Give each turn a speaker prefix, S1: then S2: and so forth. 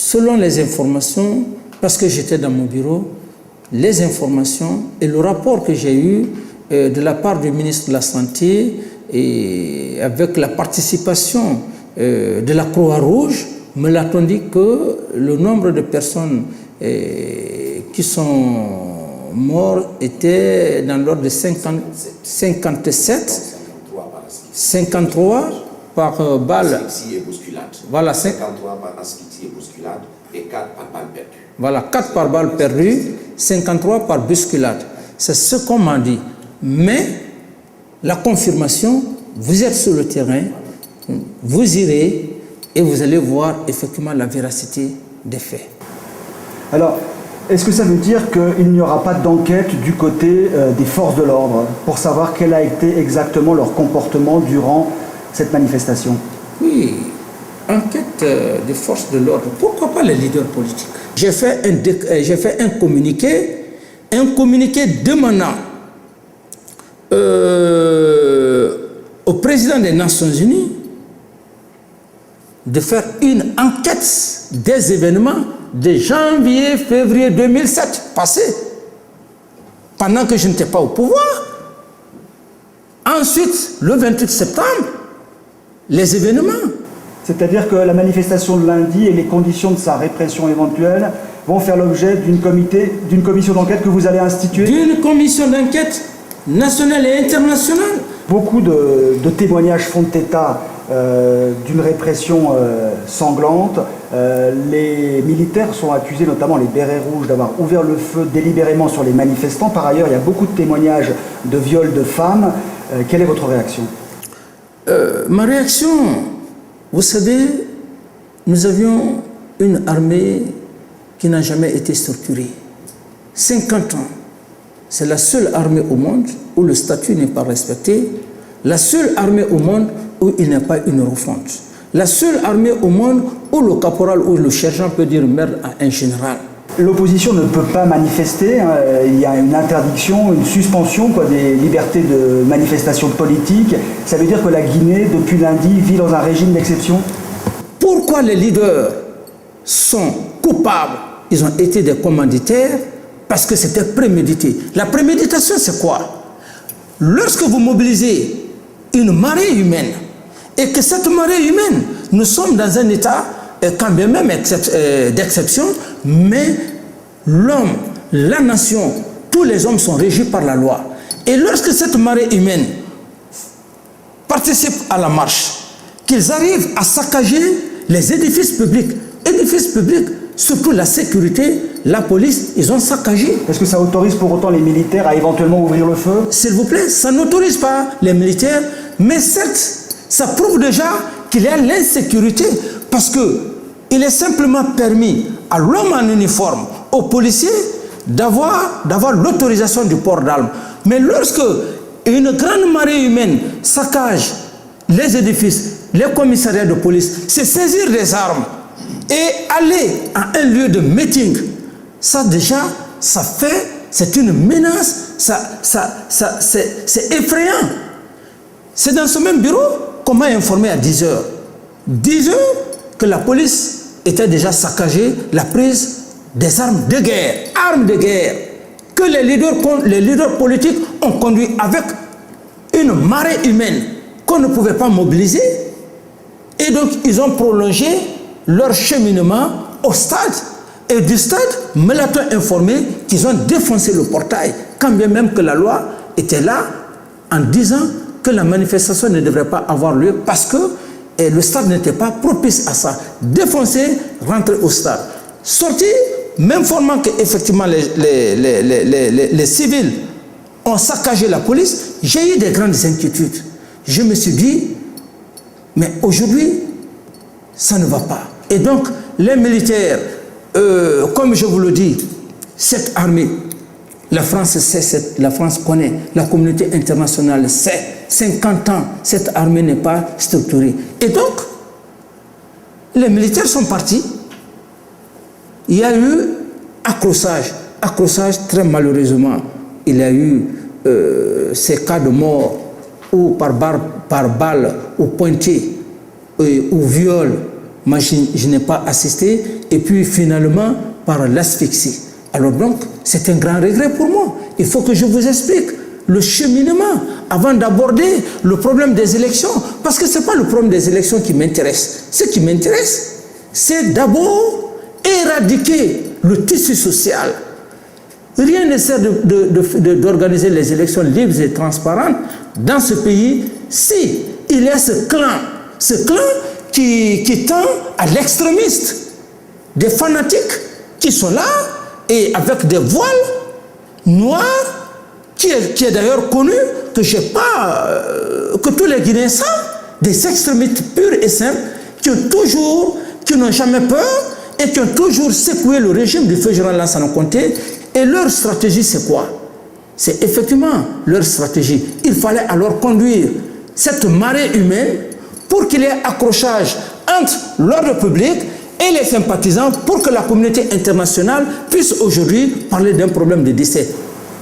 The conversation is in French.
S1: selon les informations, parce que j'étais dans mon bureau, les informations et le rapport que j'ai eu de la part du ministre de la Santé et avec la participation de la Croix-Rouge, me l'a-t-on dit que le nombre de personnes qui sont mortes était dans l'ordre de 57, 53 par balle.
S2: Asphyxie et bousculade.
S1: Voilà,
S2: 53 par asphyxie et bousculade et 4 par balle perdue.
S1: Voilà, 4 par balle perdue, 53 par bousculade. C'est ce qu'on m'a dit. Mais la confirmation, vous êtes sur le terrain, vous irez et vous allez voir effectivement la véracité des faits.
S3: Alors, est-ce que ça veut dire qu'il n'y aura pas d'enquête du côté des forces de l'ordre pour savoir quel a été exactement leur comportement durant cette manifestation?
S1: Oui, enquête des forces de l'ordre. Pourquoi pas les leaders politiques? J'ai fait un communiqué demandant au président des Nations Unies de faire une enquête des événements de janvier, février 2007 passés, pendant que je n'étais pas au pouvoir. Ensuite, le 28 septembre, les événements.
S3: C'est-à-dire que la manifestation de lundi et les conditions de sa répression éventuelle vont faire l'objet d'une commission d'enquête que vous allez instituer?
S1: D'une commission d'enquête nationale et internationale.
S3: Beaucoup de témoignages font état d'une répression sanglante. Les militaires sont accusés, notamment les bérets rouges, d'avoir ouvert le feu délibérément sur les manifestants. Par ailleurs, il y a beaucoup de témoignages de viols de femmes. Quelle est votre réaction?
S1: Ma réaction, vous savez, nous avions une armée qui n'a jamais été structurée. 50 ans. C'est la seule armée au monde où le statut n'est pas respecté, la seule armée au monde où il n'y a pas une refonte, la seule armée au monde où le caporal ou le sergent peut dire merde à un général.
S3: L'opposition ne peut pas manifester, hein. Il y a une interdiction, une suspension des libertés de manifestation politique. Ça veut dire que la Guinée, depuis lundi, vit dans un régime d'exception?
S1: Pourquoi les leaders sont coupables? Ils ont été des commanditaires parce que c'était prémédité. La préméditation, c'est quoi? Lorsque vous mobilisez une marée humaine et que cette marée humaine, nous sommes dans un état quand bien même d'exception, mais l'homme, la nation, tous les hommes sont régis par la loi. Et lorsque cette marée humaine participe à la marche, qu'ils arrivent à saccager les édifices publics, surtout la sécurité, la police, ils ont saccagé.
S3: Est-ce que ça autorise pour autant les militaires à éventuellement ouvrir le feu?
S1: S'il vous plaît, ça n'autorise pas les militaires, mais certes, ça prouve déjà qu'il y a l'insécurité, parce qu'il est simplement permis à l'homme en uniforme, aux policiers, d'avoir l'autorisation du port d'armes. Mais lorsque une grande marée humaine saccage les édifices, les commissariats de police, c'est saisir des armes et aller à un lieu de meeting, ça déjà, c'est une menace, c'est effrayant. C'est dans ce même bureau qu'on m'a informé à 10 heures. 10 heures que la police était déjà saccagée, la prise des armes de guerre, que les leaders politiques ont conduit avec une marée humaine qu'on ne pouvait pas mobiliser. Et donc, ils ont prolongé leur cheminement au stade. Et du stade, me l'a-t-on informé qu'ils ont défoncé le portail, quand bien même que la loi était là, en disant que la manifestation ne devrait pas avoir lieu parce que le stade n'était pas propice à ça. Défoncer, rentrer au stade. Sortir, m'informant qu'effectivement les civils ont saccagé la police, j'ai eu des grandes inquiétudes. Je me suis dit, mais aujourd'hui, ça ne va pas. Et donc, les militaires, comme je vous le dis, cette armée, la France sait, la France connaît, la communauté internationale sait, 50 ans, cette armée n'est pas structurée. Et donc, les militaires sont partis. Il y a eu accrochage très malheureusement. Il y a eu ces cas de mort, ou par balle, ou pointé, ou viol, moi je n'ai pas assisté, et puis finalement par l'asphyxie. Alors donc, c'est un grand regret pour moi. Il faut que je vous explique le cheminement avant d'aborder le problème des élections, parce que ce n'est pas le problème des élections qui m'intéresse. Ce qui m'intéresse, c'est d'abord éradiquer le tissu social. Rien ne sert d'organiser les élections libres et transparentes dans ce pays si il y a ce clan qui tend à l'extrémiste, des fanatiques qui sont là et avec des voiles noirs, qui est d'ailleurs connu que que tous les Guinéens savent, des extrémistes purs et simples qui n'ont jamais peur et qui ont toujours secoué le régime du feu général Lansana Conté. Et leur stratégie, c'est quoi? C'est effectivement leur stratégie. Il fallait alors conduire cette marée humaine pour qu'il y ait accrochage entre l'ordre public et les sympathisants pour que la communauté internationale puisse aujourd'hui parler d'un problème de décès.